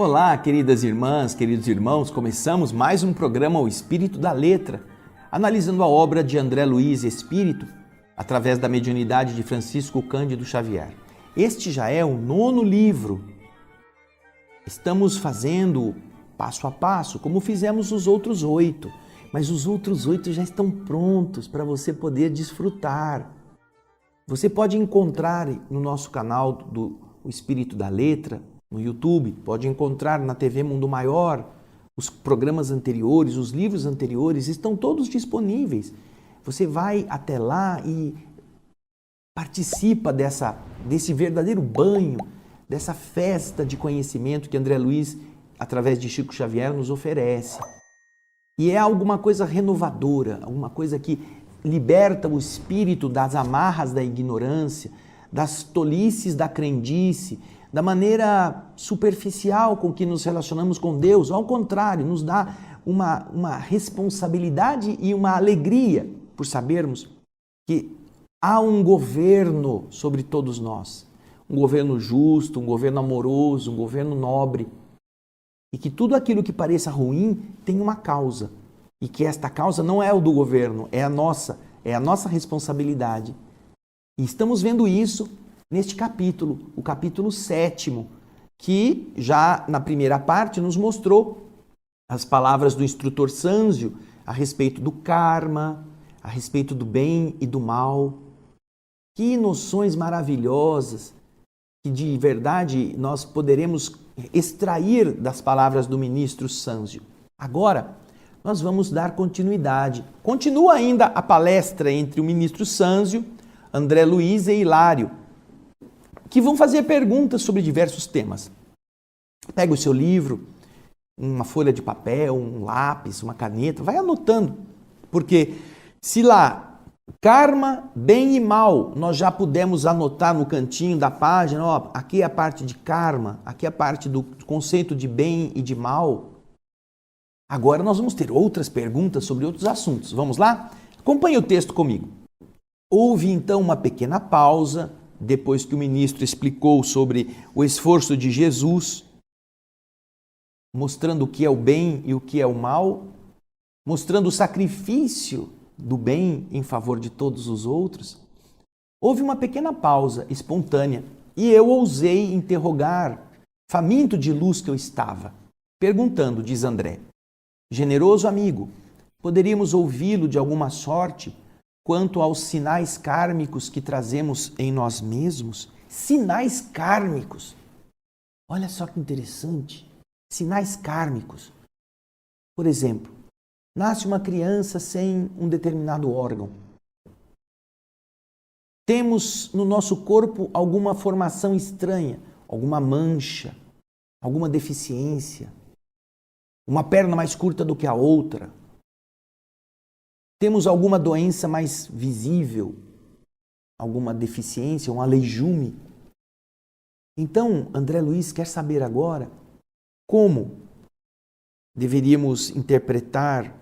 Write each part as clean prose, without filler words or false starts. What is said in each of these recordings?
Olá, queridas irmãs, queridos irmãos, começamos mais um programa O Espírito da Letra, analisando a obra de André Luiz Espírito, através da mediunidade de Francisco Cândido Xavier. Este já é o 9º livro. Estamos fazendo passo a passo, como fizemos os outros 8, mas os outros 8 já estão prontos para você poder desfrutar. Você pode encontrar no nosso canal do O Espírito da Letra, no YouTube, pode encontrar na TV Mundo Maior, os programas anteriores, os livros anteriores, estão todos disponíveis. Você vai até lá e participa desse verdadeiro banho, dessa festa de conhecimento que André Luiz, através de Chico Xavier, nos oferece. E é alguma coisa renovadora, alguma coisa que liberta o espírito das amarras da ignorância, das tolices da crendice, da maneira superficial com que nos relacionamos com Deus. Ao contrário, nos dá uma responsabilidade e uma alegria por sabermos que há um governo sobre todos nós. Um governo justo, um governo amoroso, um governo nobre. E que tudo aquilo que pareça ruim tem uma causa. E que esta causa não é o do governo, é a nossa responsabilidade. E estamos vendo isso neste capítulo, o capítulo 7º, que já na primeira parte nos mostrou as palavras do instrutor Sânzio a respeito do karma, a respeito do bem e do mal. Que noções maravilhosas que de verdade nós poderemos extrair das palavras do ministro Sânzio. Agora, nós vamos dar continuidade. Continua ainda a palestra entre o ministro Sânzio, André Luiz e Hilário, que vão fazer perguntas sobre diversos temas. Pega o seu livro, uma folha de papel, um lápis, uma caneta, vai anotando. Porque se lá, karma, bem e mal, nós já pudemos anotar no cantinho da página, ó, aqui é a parte de karma, aqui é a parte do conceito de bem e de mal. Agora nós vamos ter outras perguntas sobre outros assuntos. Vamos lá? Acompanhe o texto comigo. Houve então uma pequena pausa, depois que o ministro explicou sobre o esforço de Jesus, mostrando o que é o bem e o que é o mal, mostrando o sacrifício do bem em favor de todos os outros. Houve uma pequena pausa espontânea e eu ousei interrogar, faminto de luz que eu estava, perguntando, diz André: generoso amigo, poderíamos ouvi-lo de alguma sorte quanto aos sinais kármicos que trazemos em nós mesmos? Sinais kármicos. Olha só que interessante. Sinais kármicos. Por exemplo, nasce uma criança sem um determinado órgão. Temos no nosso corpo alguma formação estranha, alguma mancha, alguma deficiência, uma perna mais curta do que a outra. Temos alguma doença mais visível, alguma deficiência, um aleijume. Então, André Luiz quer saber agora como deveríamos interpretar,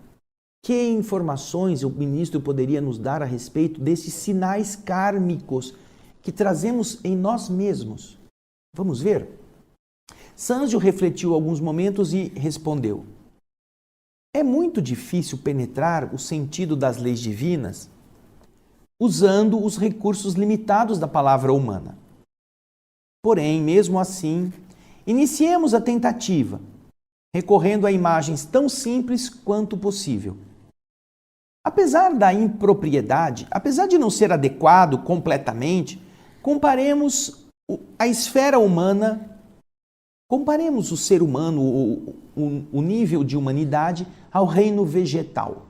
que informações o ministro poderia nos dar a respeito desses sinais kármicos que trazemos em nós mesmos. Vamos ver? Sânzio refletiu alguns momentos e respondeu: é muito difícil penetrar o sentido das leis divinas usando os recursos limitados da palavra humana. Porém, mesmo assim, iniciemos a tentativa, recorrendo a imagens tão simples quanto possível. Apesar da impropriedade, apesar de não ser adequado completamente, comparemos a esfera humana. Comparemos o ser humano, o nível de humanidade, ao reino vegetal.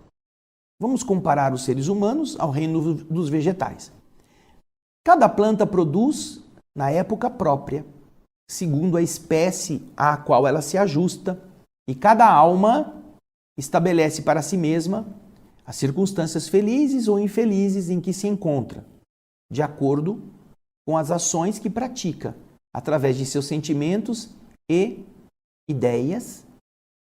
Vamos comparar os seres humanos ao reino dos vegetais. Cada planta produz na época própria, segundo a espécie à qual ela se ajusta, e cada alma estabelece para si mesma as circunstâncias felizes ou infelizes em que se encontra, de acordo com as ações que pratica, através de seus sentimentos e ideias,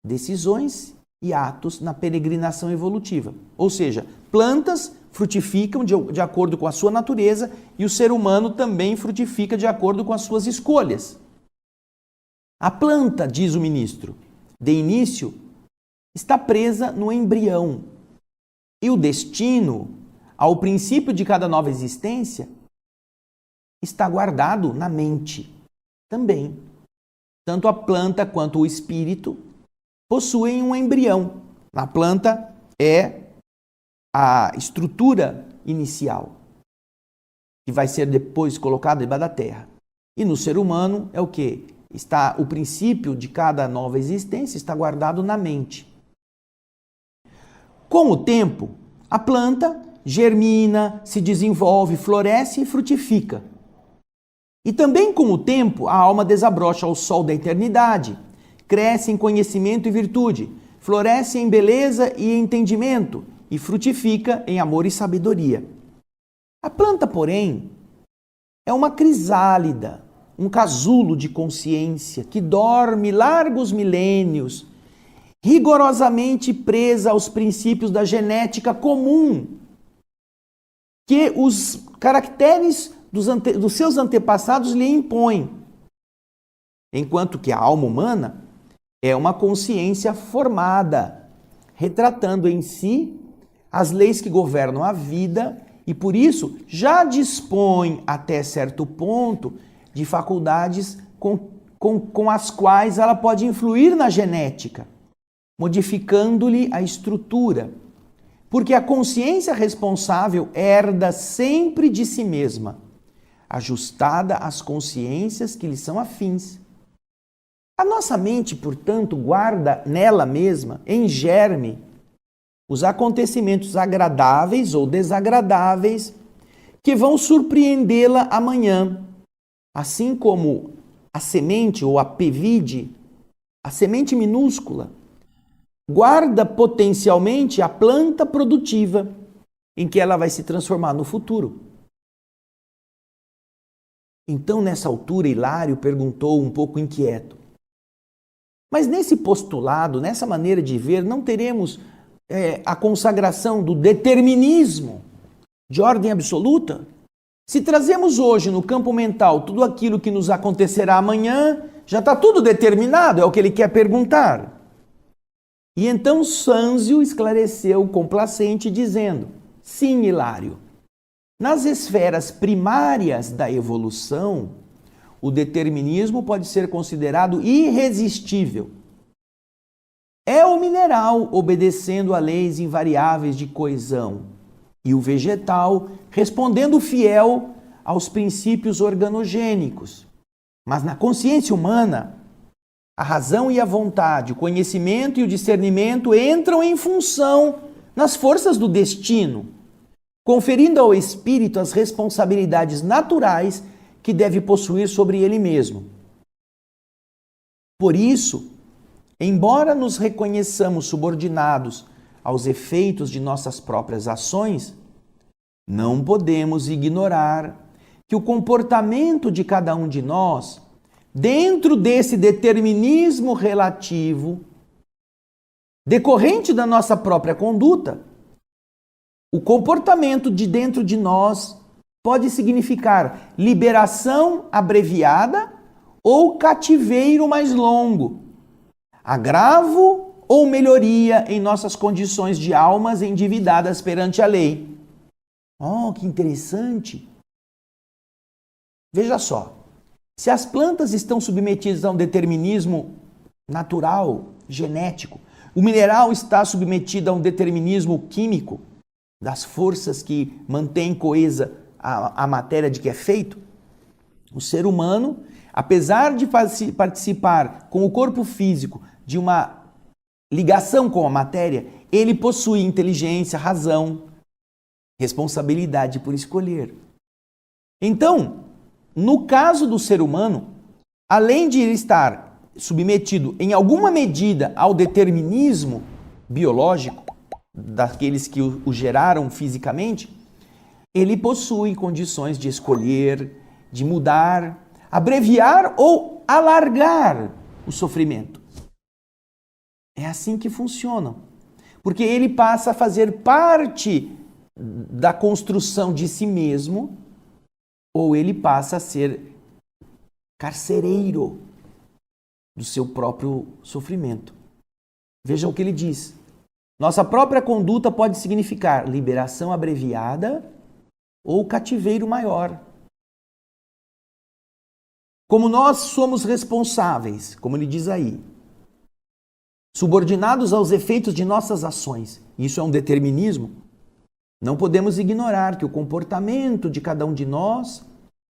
decisões e atos na peregrinação evolutiva. Ou seja, plantas frutificam de acordo com a sua natureza e o ser humano também frutifica de acordo com as suas escolhas. A planta, diz o ministro, de início, está presa no embrião. E o destino, ao princípio de cada nova existência, está guardado na mente também. Tanto a planta quanto o espírito possuem um embrião. Na planta é a estrutura inicial, que vai ser depois colocada debaixo da terra. E no ser humano é o quê? Está o princípio de cada nova existência está guardado na mente. Com o tempo, a planta germina, se desenvolve, floresce e frutifica. E também com o tempo, a alma desabrocha ao sol da eternidade, cresce em conhecimento e virtude, floresce em beleza e entendimento e frutifica em amor e sabedoria. A planta, porém, é uma crisálida, um casulo de consciência que dorme largos milênios, rigorosamente presa aos princípios da genética comum, que os caracteres dos seus antepassados lhe impõem. Enquanto que a alma humana é uma consciência formada, retratando em si as leis que governam a vida e, por isso, já dispõe, até certo ponto, de faculdades com as quais ela pode influir na genética, modificando-lhe a estrutura. Porque a consciência responsável herda sempre de si mesma, ajustada às consciências que lhe são afins. A nossa mente, portanto, guarda nela mesma, em germe, os acontecimentos agradáveis ou desagradáveis que vão surpreendê-la amanhã, assim como a semente ou a pevide, a semente minúscula, guarda potencialmente a planta produtiva em que ela vai se transformar no futuro. Então, nessa altura, Hilário perguntou um pouco inquieto: mas nesse postulado, nessa maneira de ver, não teremos a consagração do determinismo de ordem absoluta? Se trazemos hoje no campo mental tudo aquilo que nos acontecerá amanhã, já está tudo determinado? É o que ele quer perguntar. E então Sanzio esclareceu complacente, dizendo: sim, Hilário, nas esferas primárias da evolução, o determinismo pode ser considerado irresistível. É o mineral obedecendo a leis invariáveis de coesão e o vegetal respondendo fiel aos princípios organogênicos. Mas na consciência humana, a razão e a vontade, o conhecimento e o discernimento entram em função nas forças do destino, conferindo ao espírito as responsabilidades naturais que deve possuir sobre ele mesmo. Por isso, embora nos reconheçamos subordinados aos efeitos de nossas próprias ações, não podemos ignorar que o comportamento de cada um de nós, dentro desse determinismo relativo, decorrente da nossa própria conduta, o comportamento de dentro de nós pode significar liberação abreviada ou cativeiro mais longo, agravo ou melhoria em nossas condições de almas endividadas perante a lei. Oh, que interessante! Veja só, se as plantas estão submetidas a um determinismo natural, genético, o mineral está submetido a um determinismo químico, das forças que mantêm coesa a matéria de que é feito, o ser humano, apesar de participar com o corpo físico de uma ligação com a matéria, ele possui inteligência, razão, responsabilidade por escolher. Então, no caso do ser humano, além de ele estar submetido em alguma medida ao determinismo biológico daqueles que o geraram fisicamente, ele possui condições de escolher, de mudar, abreviar ou alargar o sofrimento. É assim que funciona, porque ele passa a fazer parte da construção de si mesmo, ou ele passa a ser carcereiro do seu próprio sofrimento. Veja o que ele diz. Nossa própria conduta pode significar liberação abreviada ou cativeiro maior. Como nós somos responsáveis, como ele diz aí, subordinados aos efeitos de nossas ações, isso é um determinismo, não podemos ignorar que o comportamento de cada um de nós,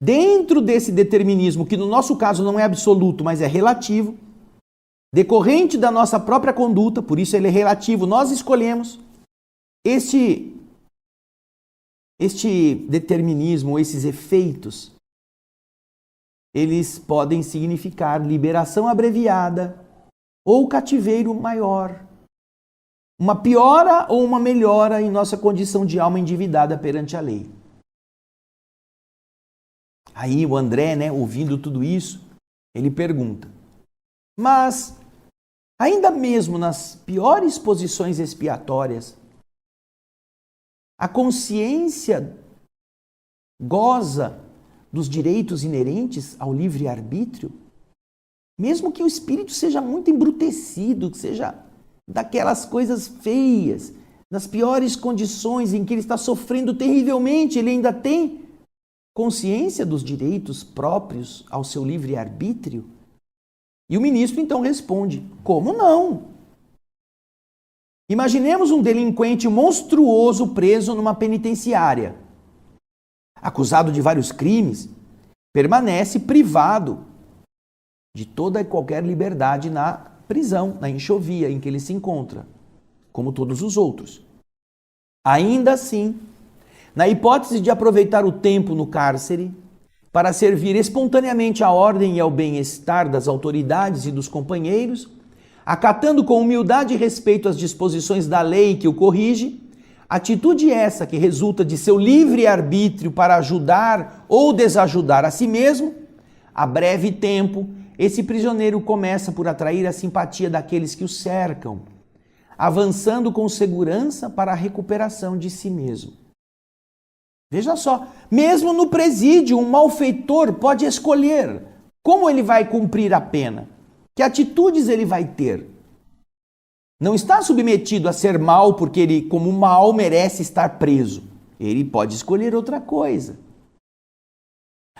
dentro desse determinismo, que no nosso caso não é absoluto, mas é relativo, decorrente da nossa própria conduta, por isso ele é relativo, nós escolhemos este determinismo, esses efeitos, eles podem significar liberação abreviada ou cativeiro maior. Uma piora ou uma melhora em nossa condição de alma endividada perante a lei. Aí o André, ouvindo tudo isso, ele pergunta, mas ainda mesmo nas piores posições expiatórias, a consciência goza dos direitos inerentes ao livre-arbítrio? Mesmo que o espírito seja muito embrutecido, que seja daquelas coisas feias, nas piores condições em que ele está sofrendo terrivelmente, ele ainda tem consciência dos direitos próprios ao seu livre-arbítrio? E o ministro então responde, como não? Imaginemos um delinquente monstruoso preso numa penitenciária. Acusado de vários crimes, permanece privado de toda e qualquer liberdade na prisão, na enxovia em que ele se encontra, como todos os outros. Ainda assim, na hipótese de aproveitar o tempo no cárcere para servir espontaneamente à ordem e ao bem-estar das autoridades e dos companheiros, acatando com humildade e respeito as disposições da lei que o corrige, atitude essa que resulta de seu livre-arbítrio para ajudar ou desajudar a si mesmo, a breve tempo, esse prisioneiro começa por atrair a simpatia daqueles que o cercam, avançando com segurança para a recuperação de si mesmo. Veja só, mesmo no presídio, um malfeitor pode escolher como ele vai cumprir a pena, que atitudes ele vai ter. Não está submetido a ser mal porque ele, como mal, merece estar preso. Ele pode escolher outra coisa.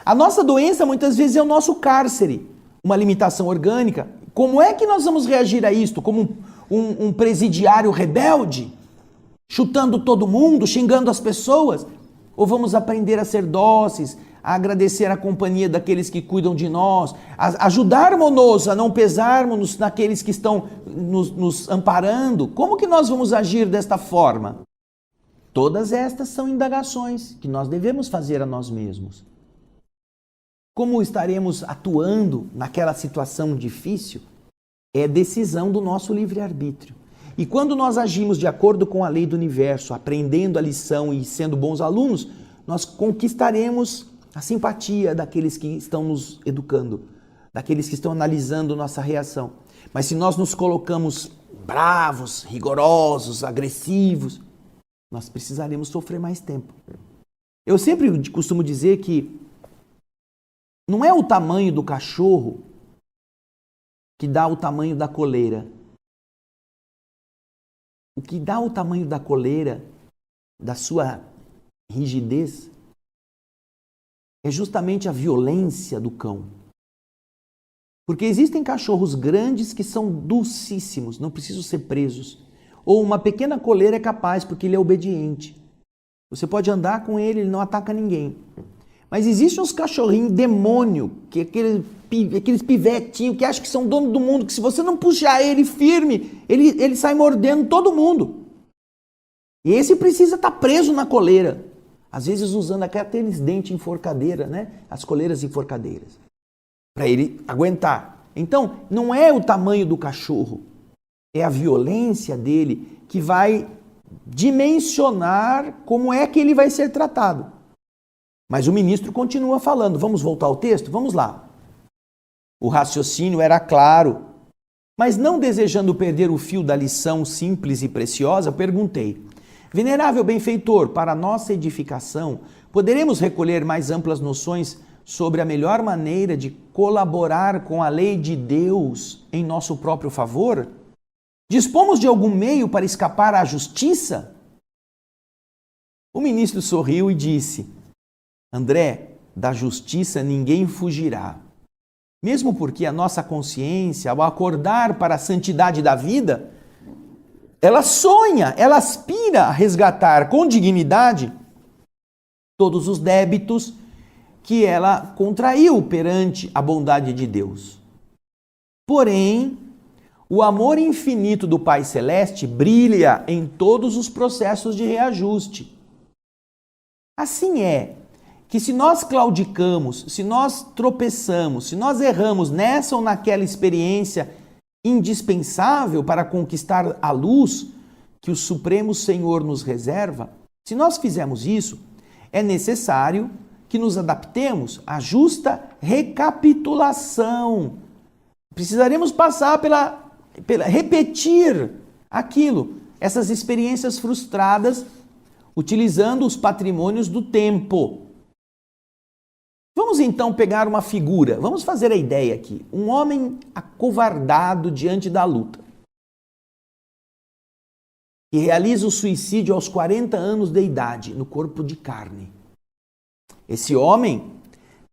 A nossa doença muitas vezes é o nosso cárcere, uma limitação orgânica. Como é que nós vamos reagir a isto? Como um presidiário rebelde? Chutando todo mundo, xingando as pessoas? Ou vamos aprender a ser dóceis, a agradecer a companhia daqueles que cuidam de nós, a ajudarmos-nos a não pesarmos naqueles que estão nos amparando? Como que nós vamos agir desta forma? Todas estas são indagações que nós devemos fazer a nós mesmos. Como estaremos atuando naquela situação difícil é decisão do nosso livre-arbítrio. E quando nós agimos de acordo com a lei do universo, aprendendo a lição e sendo bons alunos, nós conquistaremos a simpatia daqueles que estão nos educando, daqueles que estão analisando nossa reação. Mas se nós nos colocamos bravos, rigorosos, agressivos, nós precisaremos sofrer mais tempo. Eu sempre costumo dizer que não é o tamanho do cachorro que dá o tamanho da coleira. O que dá o tamanho da coleira, da sua rigidez, é justamente a violência do cão. Porque existem cachorros grandes que são dulcíssimos, não precisam ser presos. Ou uma pequena coleira é capaz, porque ele é obediente. Você pode andar com ele, ele não ataca ninguém. Mas existem uns cachorrinhos demônio, que aqueles pivetinhos que acham que são dono do mundo, que se você não puxar ele firme, ele sai mordendo todo mundo. E esse precisa estar preso na coleira. Às vezes usando aqueles dentes enforcadeira, as coleiras enforcadeiras, para ele aguentar. Então, não é o tamanho do cachorro, é a violência dele que vai dimensionar como é que ele vai ser tratado. Mas o ministro continua falando. Vamos voltar ao texto? Vamos lá. O raciocínio era claro, mas não desejando perder o fio da lição simples e preciosa, perguntei: venerável benfeitor, para nossa edificação, poderemos recolher mais amplas noções sobre a melhor maneira de colaborar com a lei de Deus em nosso próprio favor? Dispomos de algum meio para escapar à justiça? O ministro sorriu e disse: André, da justiça ninguém fugirá. Mesmo porque a nossa consciência, ao acordar para a santidade da vida, ela sonha, ela aspira a resgatar com dignidade todos os débitos que ela contraiu perante a bondade de Deus. Porém, o amor infinito do Pai Celeste brilha em todos os processos de reajuste. Assim é que se nós claudicamos, se nós tropeçamos, se nós erramos nessa ou naquela experiência indispensável para conquistar a luz que o Supremo Senhor nos reserva, se nós fizermos isso, é necessário que nos adaptemos à justa recapitulação. Precisaremos passar pela repetir aquilo, essas experiências frustradas, utilizando os patrimônios do tempo. Vamos então pegar uma figura, vamos fazer a ideia aqui. Um homem acovardado diante da luta, que realiza o suicídio aos 40 anos de idade, no corpo de carne. Esse homem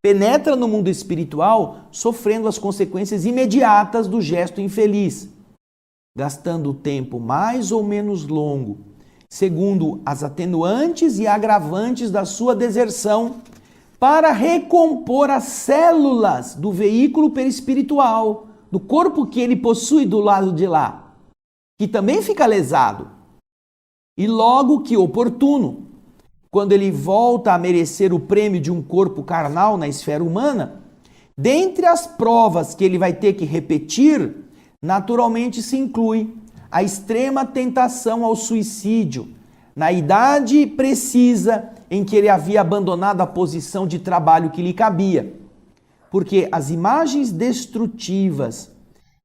penetra no mundo espiritual sofrendo as consequências imediatas do gesto infeliz, gastando o tempo mais ou menos longo, segundo as atenuantes e agravantes da sua deserção, para recompor as células do veículo perispiritual, do corpo que ele possui do lado de lá, que também fica lesado. E logo que oportuno, quando ele volta a merecer o prêmio de um corpo carnal na esfera humana, dentre as provas que ele vai ter que repetir, naturalmente se inclui a extrema tentação ao suicídio, na idade precisa em que ele havia abandonado a posição de trabalho que lhe cabia. Porque as imagens destrutivas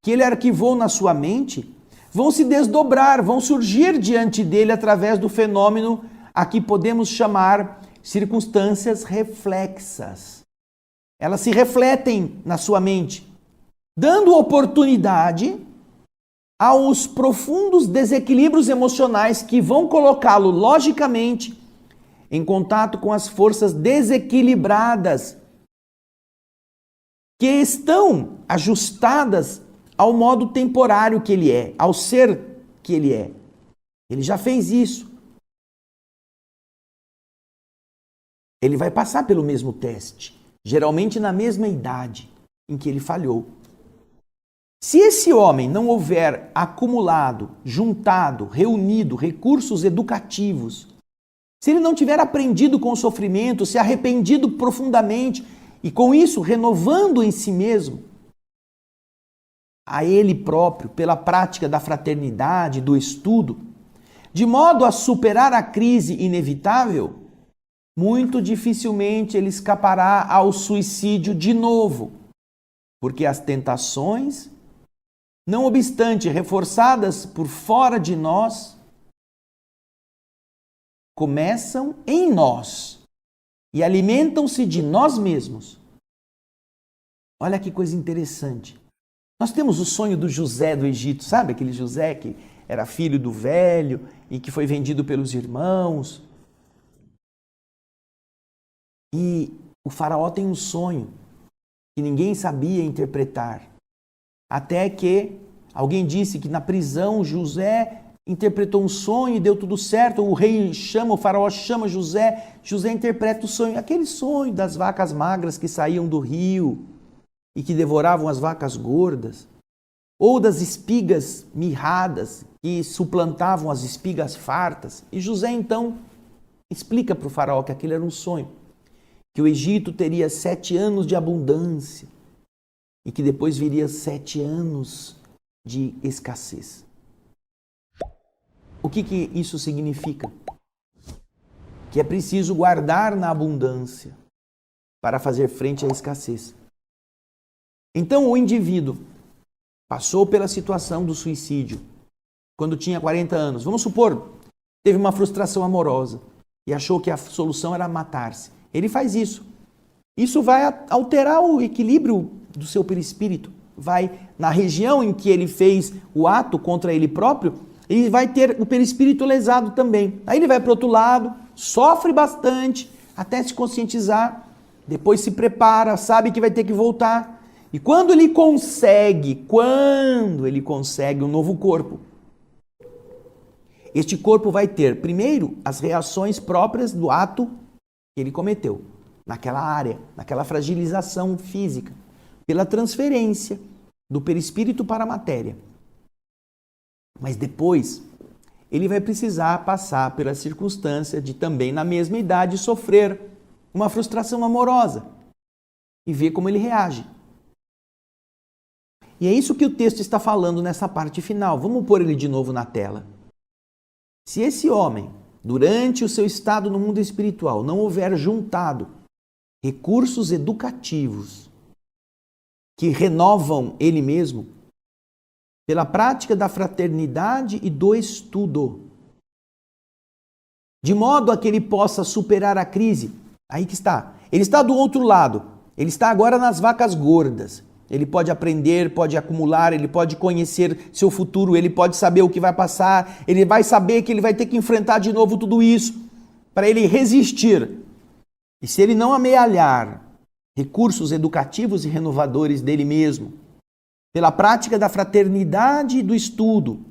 que ele arquivou na sua mente vão se desdobrar, vão surgir diante dele através do fenômeno a que podemos chamar circunstâncias reflexas. Elas se refletem na sua mente, dando oportunidade aos profundos desequilíbrios emocionais que vão colocá-lo, logicamente, em contato com as forças desequilibradas que estão ajustadas ao modo temporário que ele é, ao ser que ele é. Ele já fez isso. Ele vai passar pelo mesmo teste, geralmente na mesma idade em que ele falhou. Se esse homem não houver acumulado, juntado, reunido recursos educativos, se ele não tiver aprendido com o sofrimento, se arrependido profundamente e com isso renovando em si mesmo, a ele próprio, pela prática da fraternidade, do estudo, de modo a superar a crise inevitável, muito dificilmente ele escapará ao suicídio de novo, porque as tentações, não obstante reforçadas por fora de nós, começam em nós e alimentam-se de nós mesmos. Olha que coisa interessante. Nós temos o sonho do José do Egito, sabe aquele José que era filho do velho e que foi vendido pelos irmãos? E o faraó tem um sonho que ninguém sabia interpretar. Até que alguém disse que na prisão José interpretou um sonho e deu tudo certo. O rei chama, o faraó chama José, José interpreta o sonho. Aquele sonho das vacas magras que saíam do rio e que devoravam as vacas gordas. Ou das espigas mirradas que suplantavam as espigas fartas. E José então explica para o faraó que aquilo era um sonho. Que o Egito teria 7 anos de abundância e que depois viria 7 anos de escassez. O que isso significa? Que é preciso guardar na abundância para fazer frente à escassez. Então o indivíduo passou pela situação do suicídio quando tinha 40 anos. Vamos supor, teve uma frustração amorosa e achou que a solução era matar-se. Ele faz isso. Isso vai alterar o equilíbrio do seu perispírito. Vai, na região em que ele fez o ato contra ele próprio, ele vai ter o perispírito lesado também. Aí ele vai para o outro lado, sofre bastante, até se conscientizar, depois se prepara, sabe que vai ter que voltar. E quando ele consegue um novo corpo, este corpo vai ter, primeiro, as reações próprias do ato que ele cometeu, naquela área, naquela fragilização física, pela transferência do perispírito para a matéria. Mas depois, ele vai precisar passar pela circunstância de também, na mesma idade, sofrer uma frustração amorosa e ver como ele reage. E é isso que o texto está falando nessa parte final. Vamos pôr ele de novo na tela. Se esse homem, durante o seu estado no mundo espiritual, não houver juntado recursos educativos que renovam ele mesmo, pela prática da fraternidade e do estudo, de modo a que ele possa superar a crise, aí que está. Ele está do outro lado, ele está agora nas vacas gordas. Ele pode aprender, pode acumular, ele pode conhecer seu futuro, ele pode saber o que vai passar, ele vai saber que ele vai ter que enfrentar de novo tudo isso para ele resistir. E se ele não amealhar recursos educativos e renovadores dele mesmo, pela prática da fraternidade e do estudo,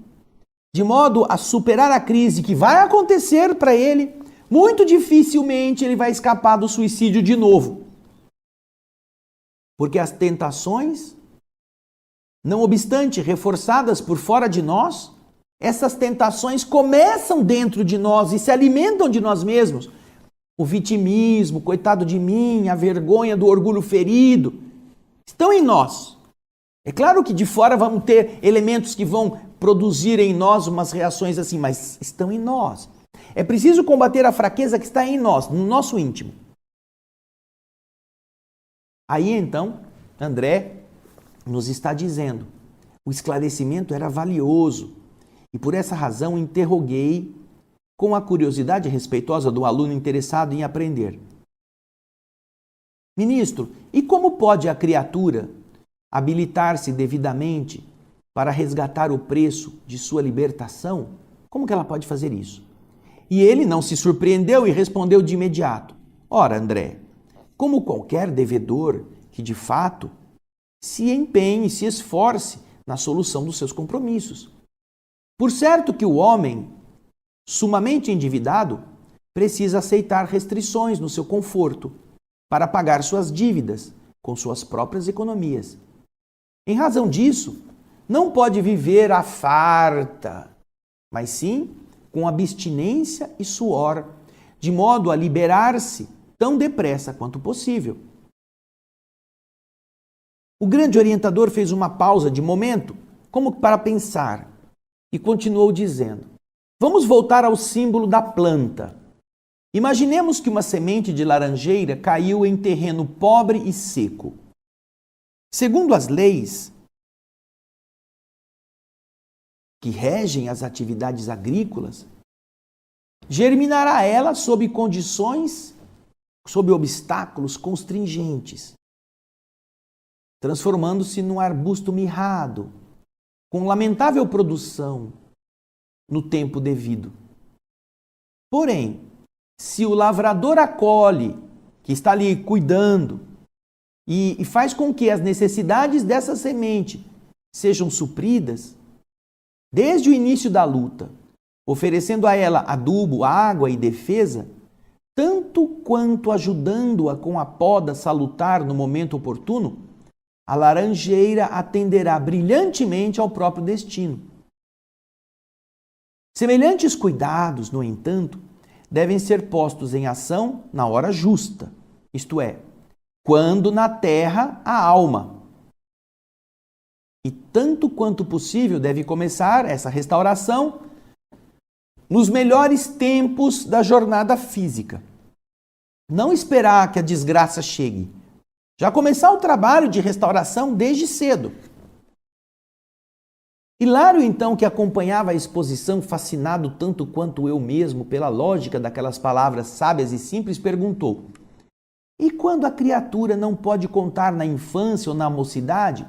de modo a superar a crise que vai acontecer para ele, muito dificilmente ele vai escapar do suicídio de novo. Porque as tentações, não obstante reforçadas por fora de nós, essas tentações começam dentro de nós e se alimentam de nós mesmos. O vitimismo, coitado de mim, a vergonha do orgulho ferido, estão em nós. É claro que de fora vamos ter elementos que vão produzir em nós umas reações assim, mas estão em nós. É preciso combater a fraqueza que está em nós, no nosso íntimo. Aí então, André nos está dizendo, o esclarecimento era valioso e por essa razão interroguei com a curiosidade respeitosa do aluno interessado em aprender. Ministro, e como pode a criatura habilitar-se devidamente para resgatar o preço de sua libertação? Como que ela pode fazer isso? E ele não se surpreendeu e respondeu de imediato, ora, André, como qualquer devedor que, de fato, se empenhe, se esforce na solução dos seus compromissos. Por certo que o homem, sumamente endividado, precisa aceitar restrições no seu conforto para pagar suas dívidas com suas próprias economias. Em razão disso, não pode viver à farta, mas sim com abstinência e suor, de modo a liberar-se tão depressa quanto possível. O grande orientador fez uma pausa de momento, como para pensar, e continuou dizendo, vamos voltar ao símbolo da planta. Imaginemos que uma semente de laranjeira caiu em terreno pobre e seco. Segundo as leis que regem as atividades agrícolas, germinará ela sob condições, sob obstáculos constringentes, transformando-se num arbusto mirrado, com lamentável produção no tempo devido. Porém, se o lavrador acolhe, que está ali cuidando, e faz com que as necessidades dessa semente sejam supridas, desde o início da luta, oferecendo a ela adubo, água e defesa, tanto quanto ajudando-a com a poda salutar no momento oportuno, a laranjeira atenderá brilhantemente ao próprio destino. Semelhantes cuidados, no entanto, devem ser postos em ação na hora justa, isto é, quando na terra há alma. E tanto quanto possível deve começar essa restauração nos melhores tempos da jornada física. Não esperar que a desgraça chegue. Já começar o trabalho de restauração desde cedo. Hilário, então, que acompanhava a exposição, fascinado tanto quanto eu mesmo pela lógica daquelas palavras sábias e simples, perguntou: E quando a criatura não pode contar na infância ou na mocidade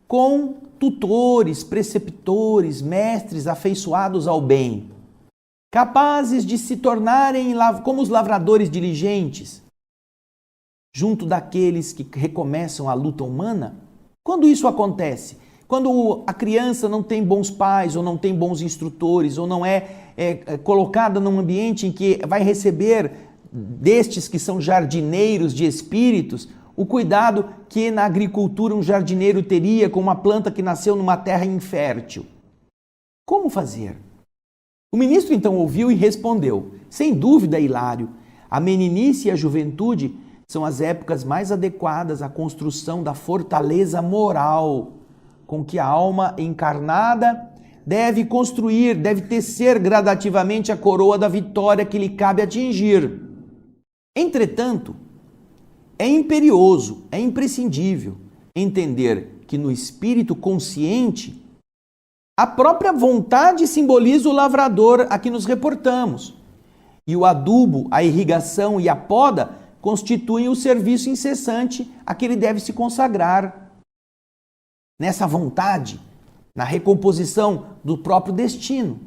com tutores, preceptores, mestres afeiçoados ao bem, capazes de se tornarem como os lavradores diligentes, junto daqueles que recomeçam a luta humana? Quando isso acontece? Quando a criança não tem bons pais, ou não tem bons instrutores, ou não é colocada num ambiente em que vai receber destes que são jardineiros de espíritos, o cuidado que na agricultura um jardineiro teria com uma planta que nasceu numa terra infértil. Como fazer? O ministro então ouviu e respondeu: sem dúvida, Hilário, a meninice e a juventude são as épocas mais adequadas à construção da fortaleza moral com que a alma encarnada deve construir, deve tecer gradativamente a coroa da vitória que lhe cabe atingir. Entretanto, é imperioso, é imprescindível entender que no espírito consciente, a própria vontade simboliza o lavrador a que nos reportamos. E o adubo, a irrigação e a poda constituem o serviço incessante a que ele deve se consagrar. Nessa vontade, na recomposição do próprio destino.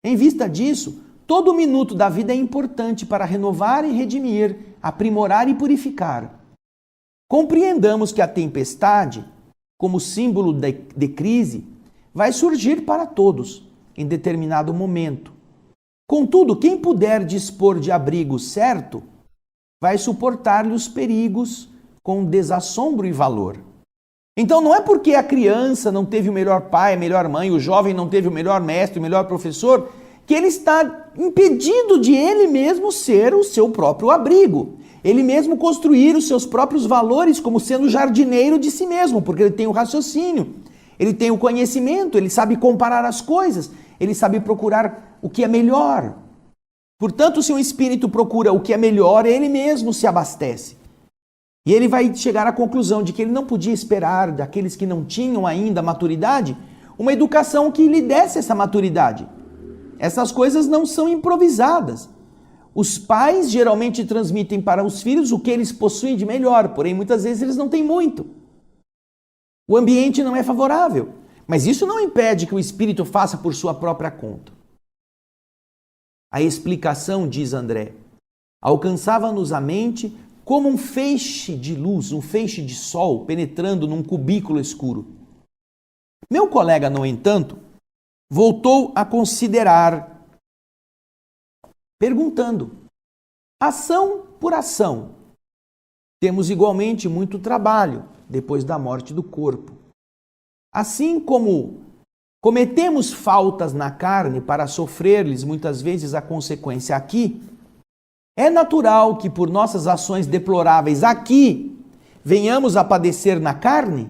Em vista disso, todo minuto da vida é importante para renovar e redimir, aprimorar e purificar. Compreendamos que a tempestade, como símbolo de crise, vai surgir para todos em determinado momento. Contudo, quem puder dispor de abrigo certo, vai suportar-lhe os perigos com desassombro e valor. Então não é porque a criança não teve o melhor pai, a melhor mãe, o jovem não teve o melhor mestre, o melhor professor, que ele está impedido de ele mesmo ser o seu próprio abrigo. Ele mesmo construir os seus próprios valores como sendo jardineiro de si mesmo, porque ele tem o raciocínio, ele tem o conhecimento, ele sabe comparar as coisas, ele sabe procurar o que é melhor. Portanto, se um espírito procura o que é melhor, ele mesmo se abastece. E ele vai chegar à conclusão de que ele não podia esperar daqueles que não tinham ainda maturidade uma educação que lhe desse essa maturidade. Essas coisas não são improvisadas. Os pais geralmente transmitem para os filhos o que eles possuem de melhor, porém muitas vezes eles não têm muito. O ambiente não é favorável, mas isso não impede que o espírito faça por sua própria conta. A explicação, diz André, alcançava-nos a mente como um feixe de luz, um feixe de sol penetrando num cubículo escuro. Meu colega, no entanto, voltou a considerar, perguntando: ação por ação, temos igualmente muito trabalho depois da morte do corpo. Assim como cometemos faltas na carne para sofrer-lhes muitas vezes a consequência aqui, é natural que por nossas ações deploráveis aqui venhamos a padecer na carne?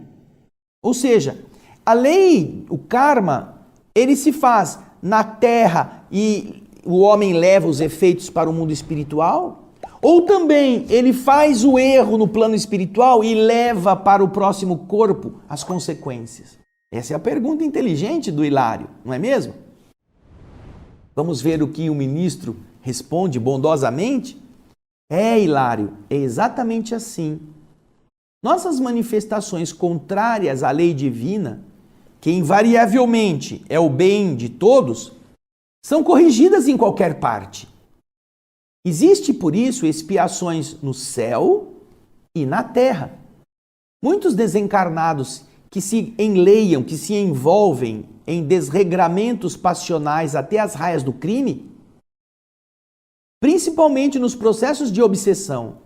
Ou seja, a lei, o karma, ele se faz na terra e o homem leva os efeitos para o mundo espiritual? Ou também ele faz o erro no plano espiritual e leva para o próximo corpo as consequências? Essa é a pergunta inteligente do Hilário, não é mesmo? Vamos ver o que o ministro responde bondosamente? Hilário, é exatamente assim. Nossas manifestações contrárias à lei divina, que invariavelmente é o bem de todos, são corrigidas em qualquer parte. Existe, por isso, expiações no céu e na terra. Muitos desencarnados que se enleiam, que se envolvem em desregramentos passionais até as raias do crime, principalmente nos processos de obsessão.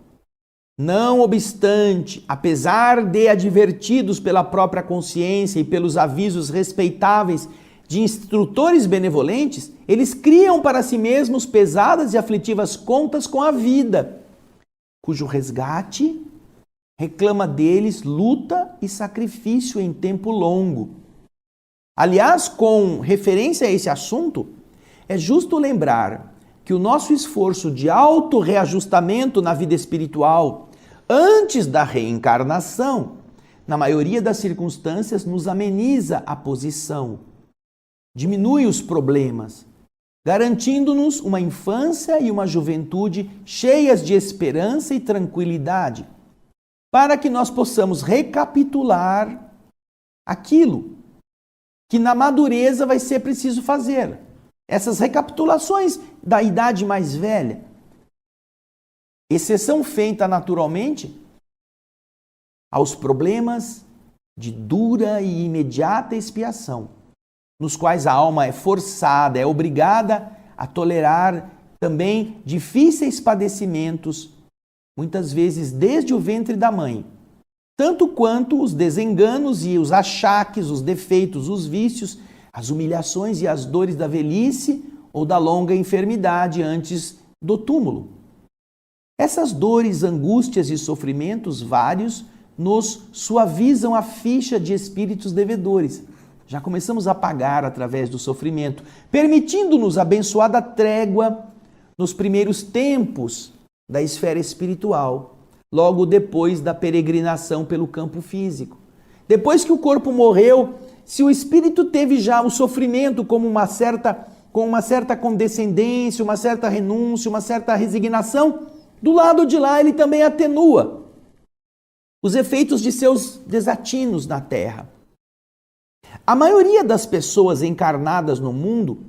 Não obstante, apesar de advertidos pela própria consciência e pelos avisos respeitáveis de instrutores benevolentes, eles criam para si mesmos pesadas e aflitivas contas com a vida, cujo resgate reclama deles luta e sacrifício em tempo longo. Aliás, com referência a esse assunto, é justo lembrar que o nosso esforço de auto-reajustamento na vida espiritual antes da reencarnação, na maioria das circunstâncias, nos ameniza a posição, diminui os problemas, garantindo-nos uma infância e uma juventude cheias de esperança e tranquilidade, para que nós possamos recapitular aquilo que na madureza vai ser preciso fazer. Essas recapitulações da idade mais velha. Exceção feita naturalmente aos problemas de dura e imediata expiação, nos quais a alma é forçada, é obrigada a tolerar também difíceis padecimentos, muitas vezes desde o ventre da mãe, tanto quanto os desenganos e os achaques, os defeitos, os vícios, as humilhações e as dores da velhice ou da longa enfermidade antes do túmulo. Essas dores, angústias e sofrimentos vários nos suavizam a ficha de espíritos devedores. Já começamos a pagar através do sofrimento, permitindo-nos abençoada trégua nos primeiros tempos da esfera espiritual, logo depois da peregrinação pelo campo físico. Depois que o corpo morreu, se o espírito teve já o sofrimento com uma certa condescendência, uma certa renúncia, uma certa resignação, do lado de lá ele também atenua os efeitos de seus desatinos na terra. A maioria das pessoas encarnadas no mundo,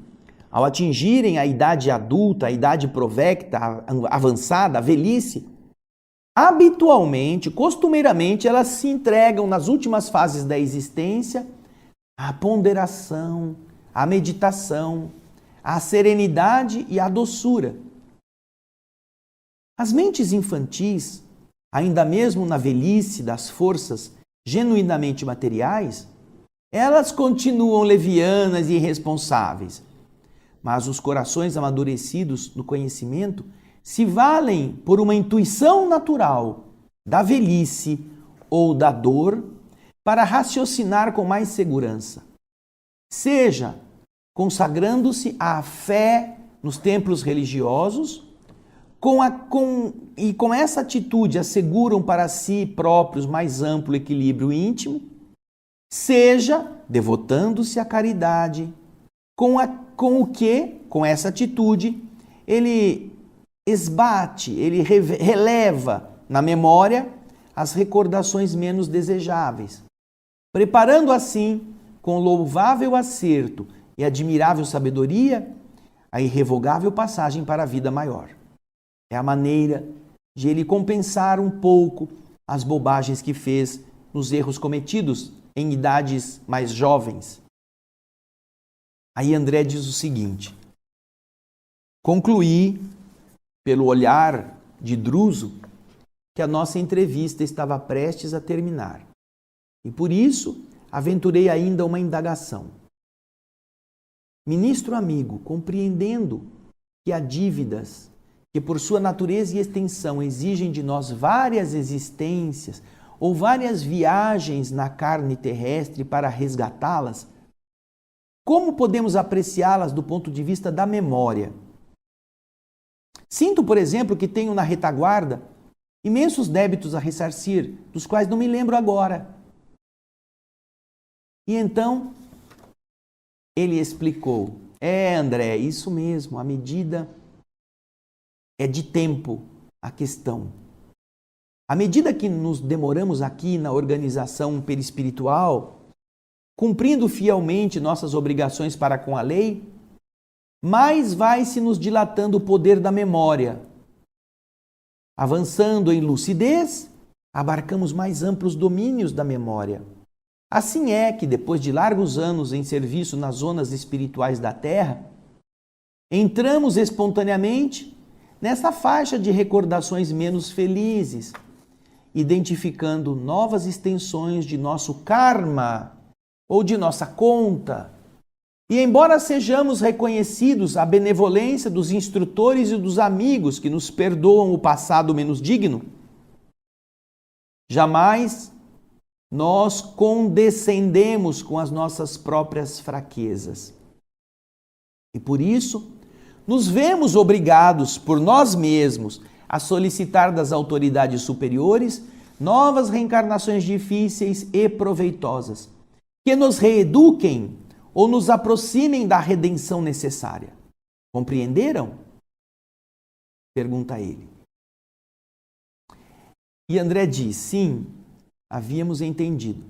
ao atingirem a idade adulta, a idade provecta, avançada, a velhice, habitualmente, costumeiramente, elas se entregam nas últimas fases da existência à ponderação, à meditação, à serenidade e à doçura. As mentes infantis, ainda mesmo na velhice das forças genuinamente materiais, elas continuam levianas e irresponsáveis. Mas os corações amadurecidos no conhecimento se valem por uma intuição natural da velhice ou da dor para raciocinar com mais segurança. Seja consagrando-se à fé nos templos religiosos, com essa atitude asseguram para si próprios mais amplo equilíbrio íntimo, seja devotando-se à caridade, com essa atitude, ele esbate, ele releva na memória as recordações menos desejáveis, preparando assim, com louvável acerto e admirável sabedoria, a irrevogável passagem para a vida maior. É a maneira de ele compensar um pouco as bobagens que fez nos erros cometidos em idades mais jovens. Aí André diz o seguinte: concluí, pelo olhar de Druso, que a nossa entrevista estava prestes a terminar. E por isso, aventurei ainda uma indagação. Ministro amigo, compreendendo que há dívidas que por sua natureza e extensão exigem de nós várias existências ou várias viagens na carne terrestre para resgatá-las, como podemos apreciá-las do ponto de vista da memória? Sinto, por exemplo, que tenho na retaguarda imensos débitos a ressarcir, dos quais não me lembro agora. E então, ele explicou: André, isso mesmo, a medida é de tempo a questão. À medida que nos demoramos aqui na organização perispiritual, cumprindo fielmente nossas obrigações para com a lei, mais vai se nos dilatando o poder da memória. Avançando em lucidez, abarcamos mais amplos domínios da memória. Assim é que, depois de largos anos em serviço nas zonas espirituais da Terra, entramos espontaneamente nessa faixa de recordações menos felizes, identificando novas extensões de nosso karma ou de nossa conta. E embora sejamos reconhecidos a benevolência dos instrutores e dos amigos que nos perdoam o passado menos digno, jamais nós condescendemos com as nossas próprias fraquezas. E por isso, nos vemos obrigados por nós mesmos a solicitar das autoridades superiores novas reencarnações difíceis e proveitosas, que nos reeduquem ou nos aproximem da redenção necessária. Compreenderam? Pergunta ele. E André diz, sim, havíamos entendido.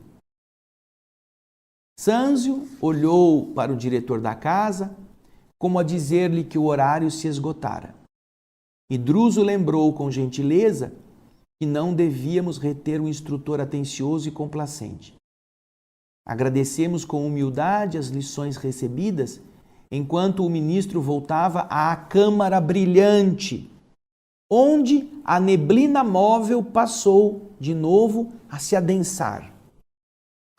Sâncio olhou para o diretor da casa, como a dizer-lhe que o horário se esgotara. E Druso lembrou com gentileza que não devíamos reter um instrutor atencioso e complacente. Agradecemos com humildade as lições recebidas, enquanto o ministro voltava à câmara brilhante, onde a neblina móvel passou de novo a se adensar,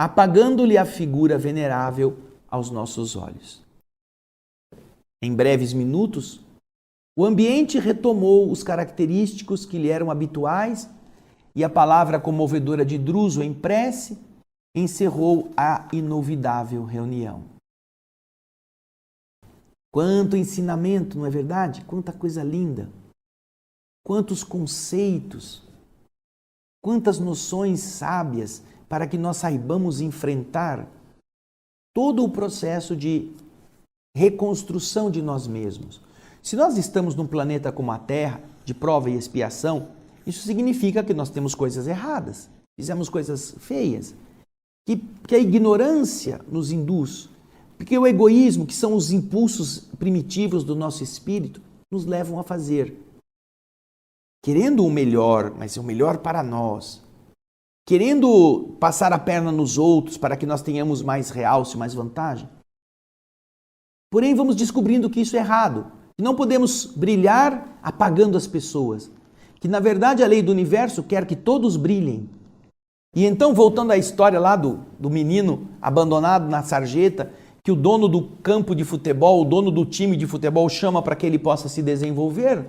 apagando-lhe a figura venerável aos nossos olhos. Em breves minutos, o ambiente retomou os característicos que lhe eram habituais e a palavra comovedora de Druso em prece encerrou a inolvidável reunião. Quanto ensinamento, não é verdade? Quanta coisa linda! Quantos conceitos, quantas noções sábias para que nós saibamos enfrentar todo o processo de reconstrução de nós mesmos. Se nós estamos num planeta como a Terra, de prova e expiação, isso significa que nós temos coisas erradas, fizemos coisas feias, que a ignorância nos induz, porque o egoísmo, que são os impulsos primitivos do nosso espírito, nos levam a fazer. Querendo o melhor, mas o melhor para nós, querendo passar a perna nos outros para que nós tenhamos mais realce, mais vantagem. Porém, vamos descobrindo que isso é errado, que não podemos brilhar apagando as pessoas, que na verdade a lei do universo quer que todos brilhem. E então, voltando à história lá do menino abandonado na sarjeta, que o dono do campo de futebol, o dono do time de futebol chama para que ele possa se desenvolver,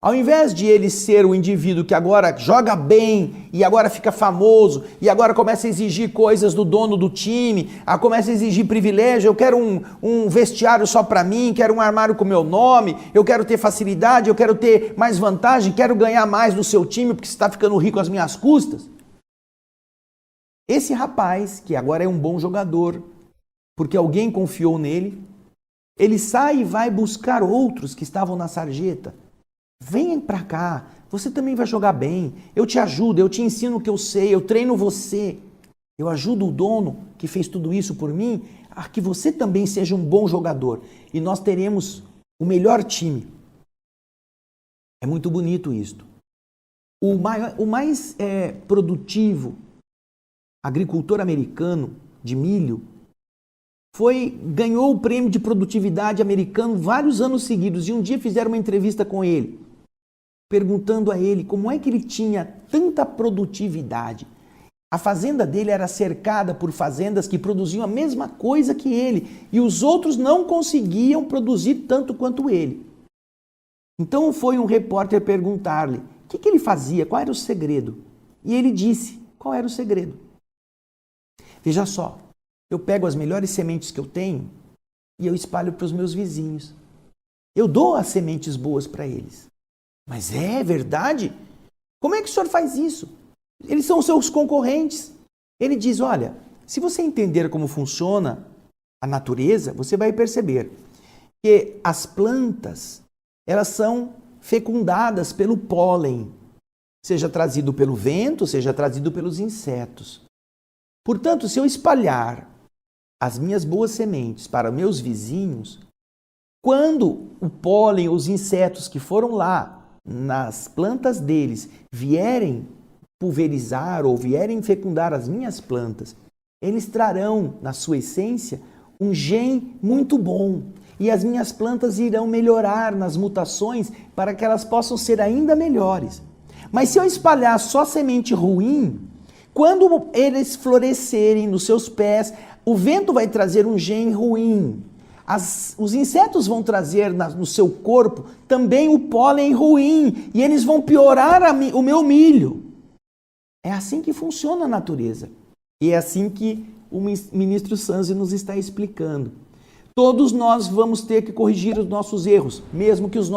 ao invés de ele ser o indivíduo que agora joga bem e agora fica famoso e agora começa a exigir coisas do dono do time, começa a exigir privilégio, eu quero um vestiário só para mim, quero um armário com meu nome, eu quero ter facilidade, eu quero ter mais vantagem, quero ganhar mais no seu time porque você está ficando rico às minhas custas. Esse rapaz, que agora é um bom jogador, porque alguém confiou nele, ele sai e vai buscar outros que estavam na sarjeta. Venha para cá, você também vai jogar bem, eu te ajudo, eu te ensino o que eu sei, eu treino você. Eu ajudo o dono que fez tudo isso por mim a que você também seja um bom jogador. E nós teremos o melhor time. É muito bonito isto. O mais produtivo agricultor americano de milho ganhou o prêmio de produtividade americano vários anos seguidos. E um dia fizeram uma entrevista com ele, perguntando a ele como é que ele tinha tanta produtividade. A fazenda dele era cercada por fazendas que produziam a mesma coisa que ele, e os outros não conseguiam produzir tanto quanto ele. Então foi um repórter perguntar-lhe o que ele fazia, qual era o segredo. E ele disse qual era o segredo. Veja só, eu pego as melhores sementes que eu tenho e eu espalho para os meus vizinhos. Eu dou as sementes boas para eles. Mas é verdade? Como é que o senhor faz isso? Eles são os seus concorrentes. Ele diz, olha, se você entender como funciona a natureza, você vai perceber que as plantas, elas são fecundadas pelo pólen, seja trazido pelo vento, seja trazido pelos insetos. Portanto, se eu espalhar as minhas boas sementes para meus vizinhos, quando o pólen, os insetos que foram lá nas plantas deles vierem pulverizar ou vierem fecundar as minhas plantas, eles trarão na sua essência um gene muito bom e as minhas plantas irão melhorar nas mutações para que elas possam ser ainda melhores. Mas se eu espalhar só semente ruim, quando eles florescerem nos seus pés, o vento vai trazer um gene ruim. Os insetos vão trazer no seu corpo também o pólen ruim e eles vão piorar o meu milho. É assim que funciona a natureza. E é assim que o ministro Sâncio nos está explicando. Todos nós vamos ter que corrigir os nossos erros, mesmo que as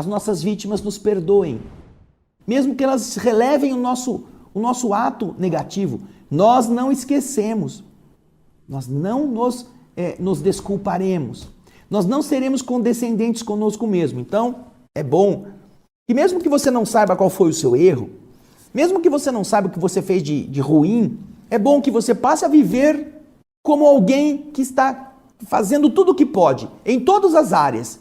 nossas vítimas nos perdoem. Mesmo que elas relevem o nosso ato negativo. Nós não esquecemos. Nós não nos desculparemos. Nós não seremos condescendentes conosco mesmo. Então, é bom que mesmo que você não saiba qual foi o seu erro, mesmo que você não saiba o que você fez de ruim, é bom que você passe a viver como alguém que está fazendo tudo o que pode, em todas as áreas.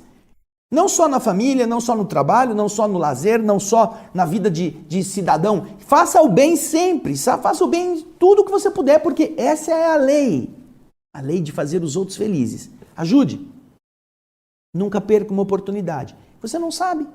Não só na família, não só no trabalho, não só no lazer, não só na vida de cidadão. Faça o bem sempre, faça o bem em tudo que você puder, porque essa é a lei de fazer os outros felizes. Ajude. Nunca perca uma oportunidade. Você não sabe.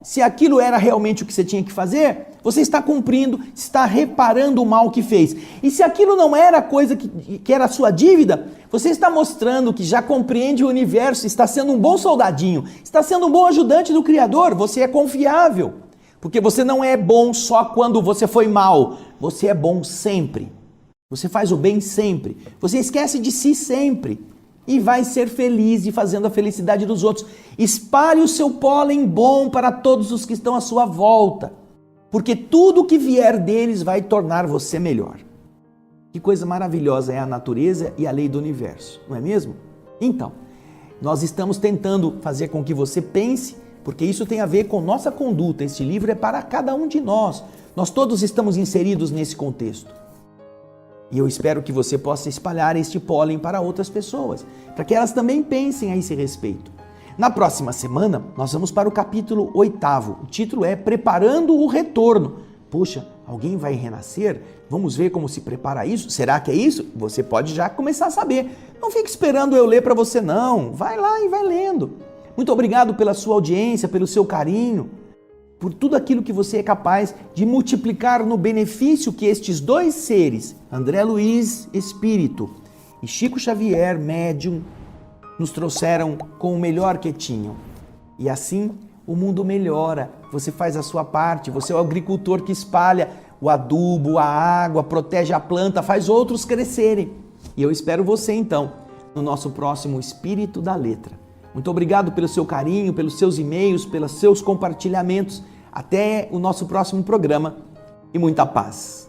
Se aquilo era realmente o que você tinha que fazer, você está cumprindo, está reparando o mal que fez. E se aquilo não era a coisa que era a sua dívida, você está mostrando que já compreende o universo, está sendo um bom soldadinho, está sendo um bom ajudante do Criador, você é confiável. Porque você não é bom só quando você foi mal, você é bom sempre. Você faz o bem sempre. Você esquece de si sempre. E vai ser feliz e fazendo a felicidade dos outros. Espalhe o seu pólen bom para todos os que estão à sua volta, porque tudo que vier deles vai tornar você melhor. Que coisa maravilhosa é a natureza e a lei do universo, não é mesmo? Então, nós estamos tentando fazer com que você pense, porque isso tem a ver com nossa conduta. Este livro é para cada um de nós. Nós todos estamos inseridos nesse contexto. E eu espero que você possa espalhar este pólen para outras pessoas, para que elas também pensem a esse respeito. Na próxima semana, nós vamos para o capítulo 8º. O título é Preparando o Retorno. Puxa, alguém vai renascer? Vamos ver como se prepara isso? Será que é isso? Você pode já começar a saber. Não fique esperando eu ler para você, não. Vai lá e vai lendo. Muito obrigado pela sua audiência, pelo seu carinho, por tudo aquilo que você é capaz de multiplicar no benefício que estes dois seres, André Luiz, espírito, e Chico Xavier, médium, nos trouxeram com o melhor que tinham. E assim o mundo melhora, você faz a sua parte, você é o agricultor que espalha o adubo, a água, protege a planta, faz outros crescerem. E eu espero você então no nosso próximo Espírito da Letra. Muito obrigado pelo seu carinho, pelos seus e-mails, pelos seus compartilhamentos. Até o nosso próximo programa e muita paz.